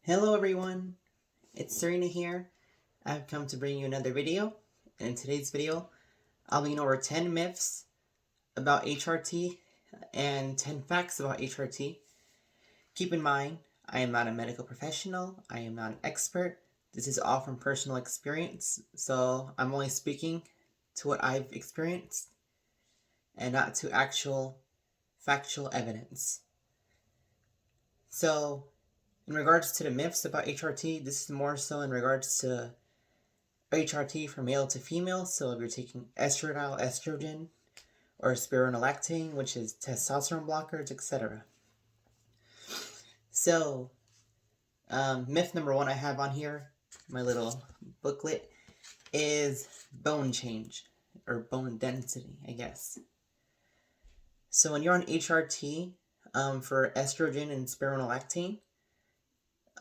Hello everyone, it's Serena here. I've come to bring you another video, and in today's video, I'll be going over 10 myths about HRT and 10 facts about HRT. Keep in mind, I am not a medical professional, I am not an expert. This is all from personal experience, so I'm only speaking to what I've experienced and not to actual factual evidence. So, in regards to the myths about HRT, this is more so in regards to HRT from male to female. So if you're taking estradiol, estrogen, or spironolactone, which is testosterone blockers, etc. So, myth number one I have on here, my little booklet, is bone change, or bone density, I guess. So when you're on HRT for estrogen and spironolactone,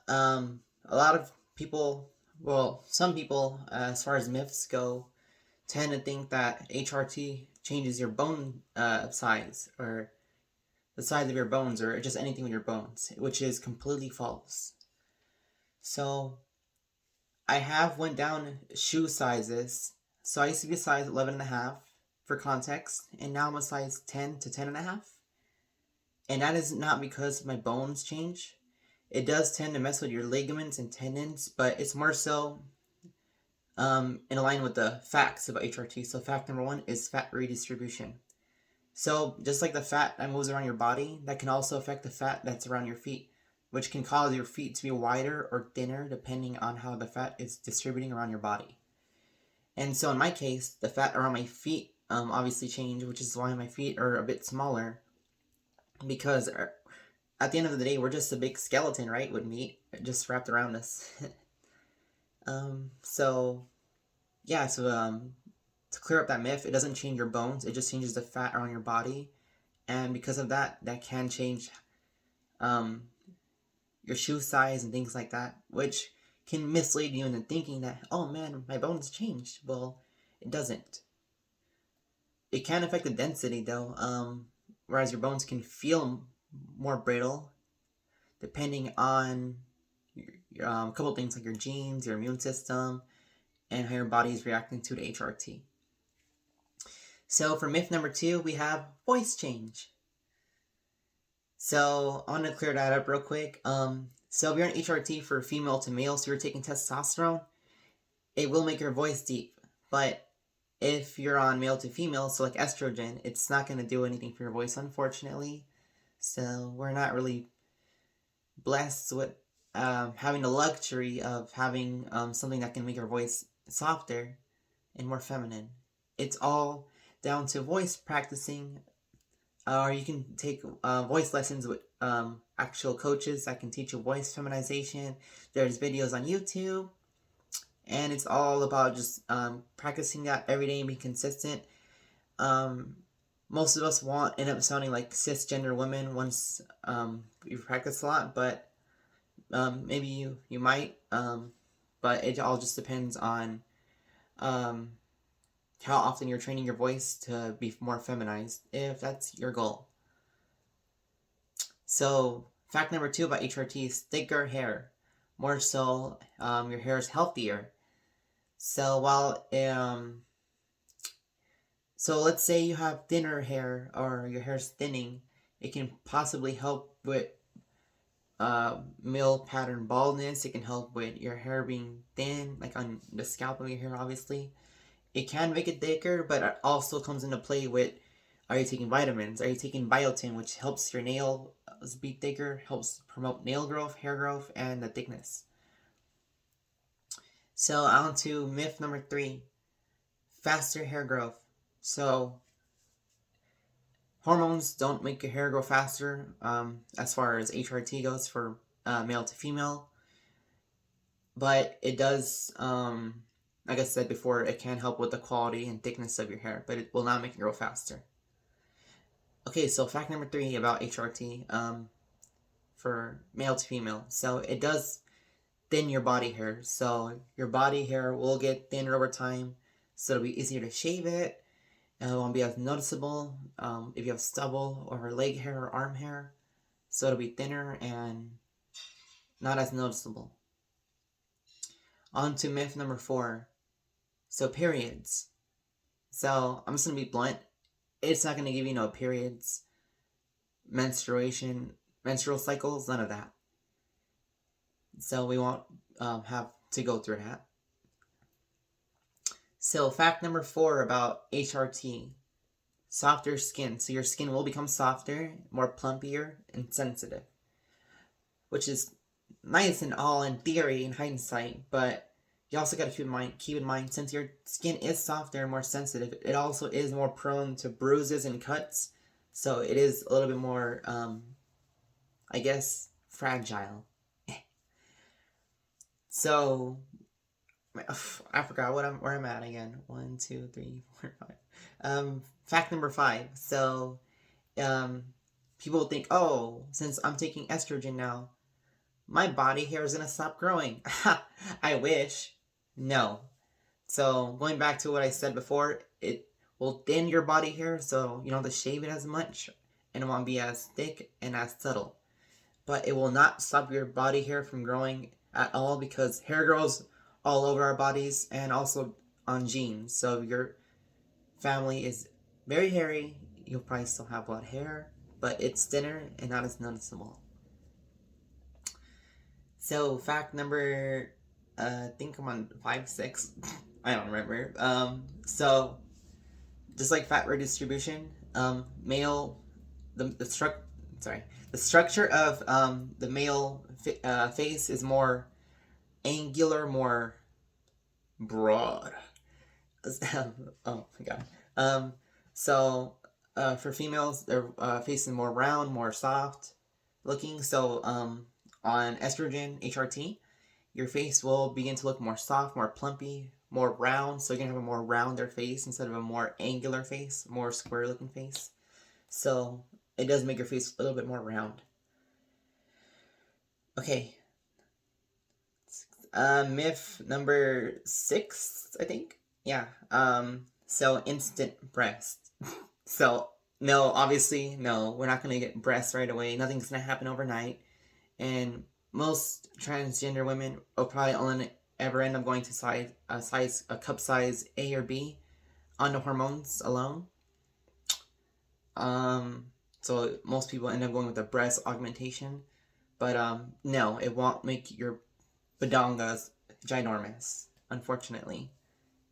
a lot of people, well, some people, as far as myths go, tend to think that HRT changes your bone size, or the size of your bones, or just anything with your bones, which is completely false. So I have went down shoe sizes. So I used to be a size 11.5 for context, and now I'm a size 10 to 10.5. And that is not because my bones change. It does tend to mess with your ligaments and tendons, but it's more so in line with the facts about HRT. So fact number one is fat redistribution. So just like the fat that moves around your body, that can also affect the fat that's around your feet, which can cause your feet to be wider or thinner depending on how the fat is distributing around your body. And so in my case, the fat around my feet obviously changed, which is why my feet are a bit smaller, because at the end of the day, we're just a big skeleton, right, with meat just wrapped around us. So to clear up that myth, it doesn't change your bones, it just changes the fat around your body. And because of that, that can change your shoe size and things like that, which can mislead you into thinking that, oh man, my bones changed. Well, it doesn't. It can affect the density though, whereas your bones can feel more brittle depending on a couple things like your genes, your immune system, and how your body is reacting to the HRT. So for myth number two, we have voice change. So I want to clear that up real quick. So if you're on HRT for female to male, so you're taking testosterone, it will make your voice deep. But if you're on male to female, so like estrogen, it's not going to do anything for your voice, unfortunately. So we're not really blessed with having the luxury of having something that can make your voice softer and more feminine. It's all down to voice practicing, or you can take voice lessons with actual coaches that can teach you voice feminization. There's videos on YouTube, and it's all about just practicing that every day and be consistent. Most of us end up sounding like cisgender women once you practice a lot, but maybe you might, but it all just depends on how often you're training your voice to be more feminized, if that's your goal. So fact number two about HRT is thicker hair. More so, your hair is healthier. So so let's say you have thinner hair, or your hair's thinning, it can possibly help with male pattern baldness. It can help with your hair being thin, like on the scalp of your hair, obviously. It can make it thicker, but it also comes into play with, are you taking vitamins? Are you taking biotin, which helps your nails be thicker, helps promote nail growth, hair growth, and the thickness. So on to myth number three, faster hair growth. So hormones don't make your hair grow faster as far as HRT goes for male to female, but it does, like I said before, it can help with the quality and thickness of your hair, but it will not make it grow faster. Okay, so fact number three about HRT for male to female. So it does thin your body hair. So your body hair will get thinner over time, so it'll be easier to shave it. And it won't be as noticeable if you have stubble or leg hair or arm hair. So it'll be thinner, and not as noticeable. On to myth number 4. So periods. So I'm just going to be blunt. It's not going to give you no periods, menstrual cycles, none of that. So we won't have to go through that. So fact number 4 about HRT. Softer skin. So your skin will become softer, more plumpier, and sensitive. Which is nice and all in theory, in hindsight, but you also got to keep in mind, since your skin is softer and more sensitive, it also is more prone to bruises and cuts. So it is a little bit more, I guess, fragile. So I forgot where I'm at again. 1, 2, 3, 4, 5. Fact number 5. So people think, oh, since I'm taking estrogen now, my body hair is gonna stop growing. I wish. No. So going back to what I said before, it will thin your body hair, so you don't have to shave it as much, and it won't be as thick and as subtle. But it will not stop your body hair from growing at all, because hair grows all over our bodies and also on genes. So if your family is very hairy, you'll probably still have a lot of hair, but it's thinner and not as noticeable. So fact number, I think I'm on 5, 6. I don't remember. So just like fat redistribution, male, the structure of the male face is more angular, more broad. Oh my god. So for females, their face is more round, more soft looking. So on estrogen, HRT, your face will begin to look more soft, more plumpy, more round. So you're going to have a more rounder face instead of a more angular face, more square looking face. So it does make your face a little bit more round. Okay. Myth number 6, I think. Yeah. So instant breast. So no, obviously, no, we're not going to get breasts right away. Nothing's going to happen overnight. And most transgender women will probably only ever end up going to a cup size A or B on the hormones alone. So most people end up going with a breast augmentation, but no, it won't make your badongas ginormous. Unfortunately,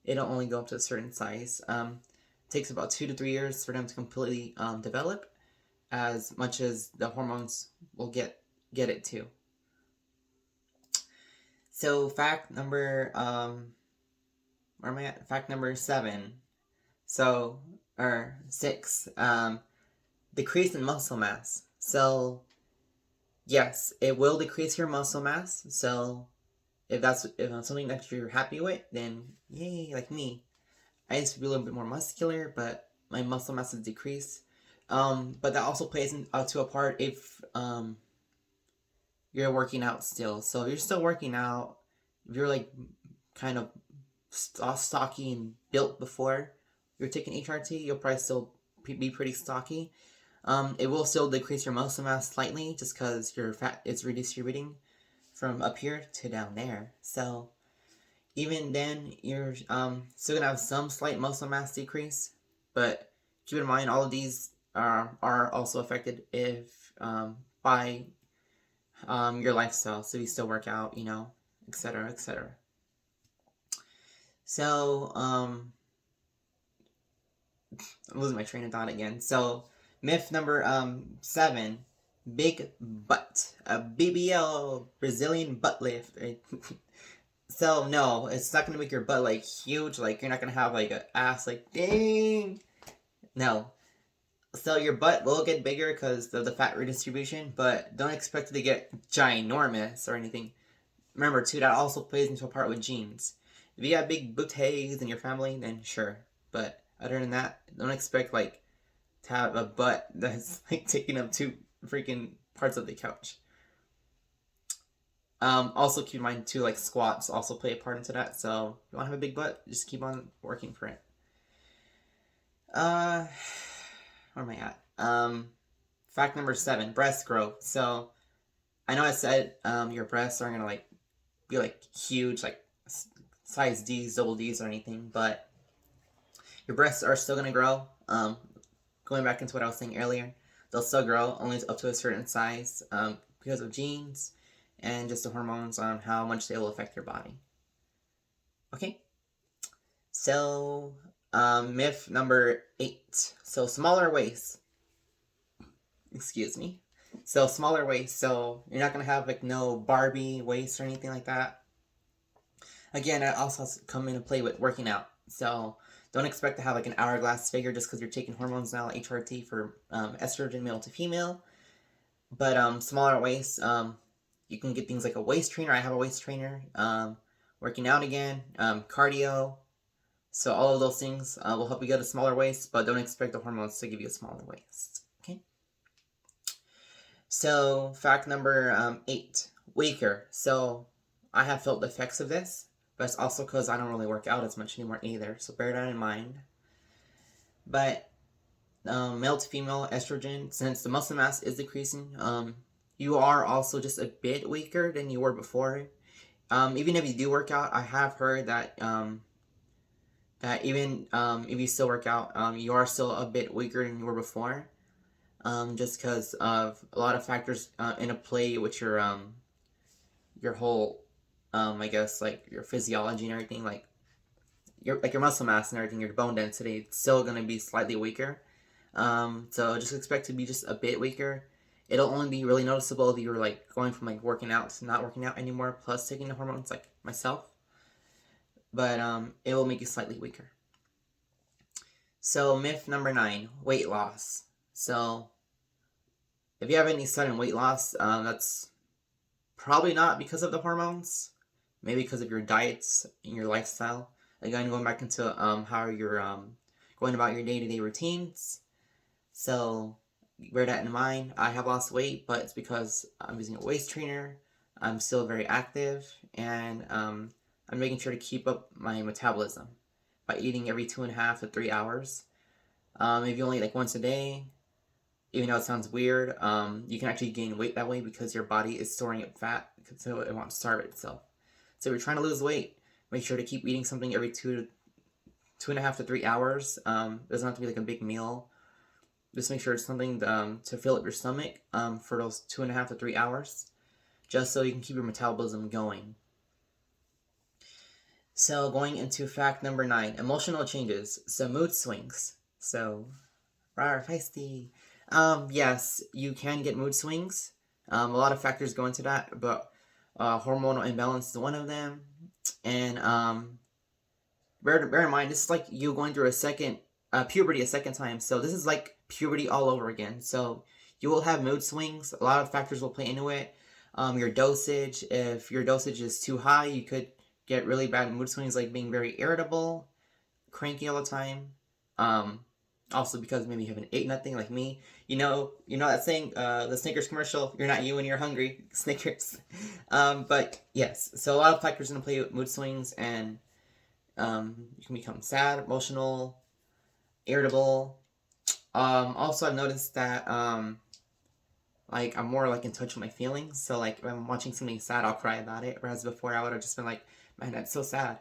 it'll only go up to a certain size. It takes about 2 to 3 years for them to completely develop, as much as the hormones will get it to. So fact number where am I at? Fact number 7. So or 6. Decrease in muscle mass. So yes, it will decrease your muscle mass. So if that's something that you're happy with, then yay, like me. I used to be a little bit more muscular, but my muscle mass has decreased. But that also plays to a part if you're working out still. So if you're still working out, if you're like kind of stocky and built before you're taking HRT, you'll probably still be pretty stocky. It will still decrease your muscle mass slightly, just because your fat is redistributing from up here to down there. So even then, you're still gonna have some slight muscle mass decrease, but keep in mind all of these are also affected if by your lifestyle. So you still work out, etc., etc. So I'm losing my train of thought again. So myth number 7, big butt, a BBL, Brazilian butt lift. So no, it's not gonna make your butt like huge. Like you're not gonna have like an ass like dang. No. So your butt will get bigger because of the fat redistribution, but don't expect it to get ginormous or anything. Remember too, that also plays into a part with genes. If you have big booties in your family, then sure. But other than that, don't expect like to have a butt that's like taking up 2 freaking parts of the couch. Also keep in mind too, like squats also play a part into that. So if you want to have a big butt, just keep on working for it. Where am I at? Fact number 7, breast growth. So I know I said your breasts aren't gonna like be like huge, like size D's, double D's, or anything, but your breasts are still gonna grow. Going back into what I was saying earlier, they'll still grow only up to a certain size because of genes and just the hormones on how much they will affect your body. Okay, so myth number 8. So smaller waist. Excuse me. So smaller waist. So you're not gonna have like no Barbie waist or anything like that. Again, it also has to come into play with working out. So don't expect to have like an hourglass figure just because you're taking hormones now, like HRT for estrogen, male to female. But smaller waist, you can get things like a waist trainer. I have a waist trainer. Working out again, cardio. So all of those things will help you get a smaller waist, but don't expect the hormones to give you a smaller waist. Okay. So fact number 8, weaker. So I have felt the effects of this, but it's also because I don't really work out as much anymore either. So bear that in mind. But male to female estrogen, since the muscle mass is decreasing, you are also just a bit weaker than you were before. Even if you do work out, I have heard that that even if you still work out, you are still a bit weaker than you were before. Just because of a lot of factors in a play with your whole I guess like your physiology and everything, like your muscle mass and everything, your bone density, it's still gonna be slightly weaker. So just expect to be just a bit weaker. It'll only be really noticeable if you're like going from like working out to not working out anymore, plus taking the hormones like myself. But it will make you slightly weaker. So myth number 9, weight loss. So if you have any sudden weight loss, that's probably not because of the hormones. Maybe because of your diets and your lifestyle. Again, going back into how you're going about your day-to-day routines. So bear that in mind. I have lost weight, but it's because I'm using a waist trainer. I'm still very active, and I'm making sure to keep up my metabolism by eating every 2.5 to 3 hours. If you only eat like once a day, even though it sounds weird, you can actually gain weight that way because your body is storing up fat, so it won't starve itself. So if you're trying to lose weight, make sure to keep eating something every 2.5 to 3 hours. It doesn't have to be like a big meal. Just make sure it's something to fill up your stomach for those 2.5 to 3 hours, just so you can keep your metabolism going. So going into fact number 9, emotional changes. So mood swings. So, rawr, feisty. Yes, you can get mood swings. A lot of factors go into that, but hormonal imbalance is one of them. And bear in mind, this is like you going through a second puberty a second time. So this is like puberty all over again. So you will have mood swings. A lot of factors will play into it. Your dosage. If your dosage is too high, you could get really bad mood swings, like being very irritable, cranky all the time. Also because maybe you haven't ate nothing, like me. You know that saying, the Snickers commercial, you're not you when you're hungry, Snickers. But yes, so a lot of factors in play with mood swings, and you can become sad, emotional, irritable. Also I've noticed that like I'm more like in touch with my feelings. So like if I'm watching something sad, I'll cry about it. Whereas before I would have just been like, man, that's so sad.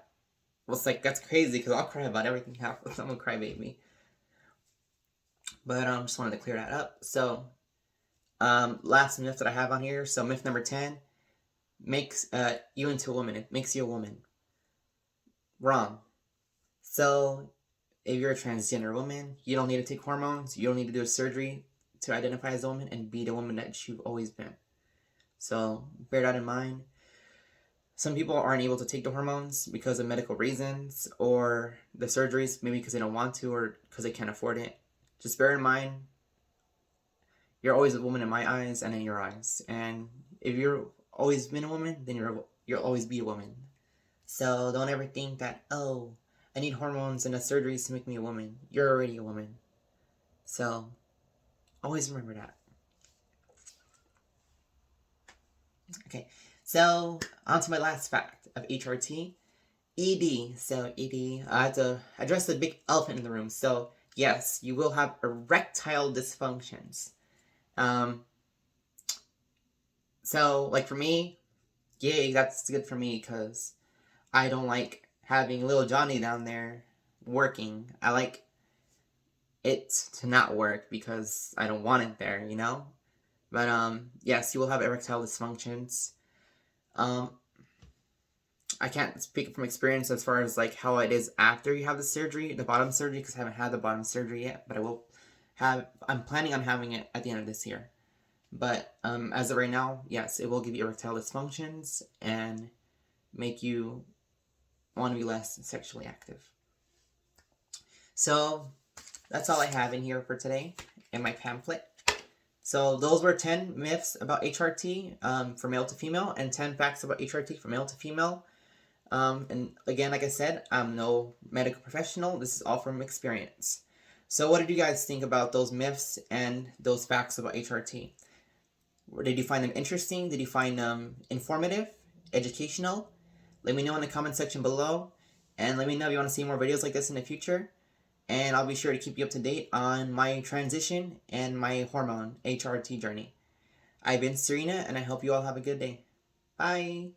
Well, it's like, that's crazy because I'll cry about everything. I'm a crybaby. But just wanted to clear that up. So last myth that I have on here. So myth number 10, makes you into a woman. It makes you a woman. Wrong. So if you're a transgender woman, you don't need to take hormones. You don't need to do a surgery to identify as a woman and be the woman that you've always been. So bear that in mind. Some people aren't able to take the hormones because of medical reasons, or the surgeries, maybe because they don't want to or because they can't afford it. Just bear in mind, you're always a woman in my eyes and in your eyes. And if you've always been a woman, then you'll always be a woman. So don't ever think that, oh, I need hormones and the surgeries to make me a woman. You're already a woman. So always remember that. Okay, so on to my last fact of HRT. ED. So ED, I have to address the big elephant in the room. So yes, you will have erectile dysfunctions. So So, like for me, yay, that's good for me because I don't like having little Johnny down there working. I like it to not work because I don't want it there, you know? But yes, you will have erectile dysfunctions. Um, I can't speak from experience as far as like how it is after you have the surgery, the bottom surgery, because I haven't had the bottom surgery yet. But I will have. I'm planning on having it at the end of this year. But as of right now, yes, it will give you erectile dysfunctions and make you want to be less sexually active. So that's all I have in here for today in my pamphlet. So those were 10 myths about HRT from male to female and 10 facts about HRT from male to female. And again, like I said, I'm no medical professional. This is all from experience. So what did you guys think about those myths and those facts about HRT? Did you find them interesting? Did you find them informative, educational? Let me know in the comment section below. And let me know if you want to see more videos like this in the future. And I'll be sure to keep you up to date on my transition and my hormone HRT journey. I've been Serena, and I hope you all have a good day. Bye!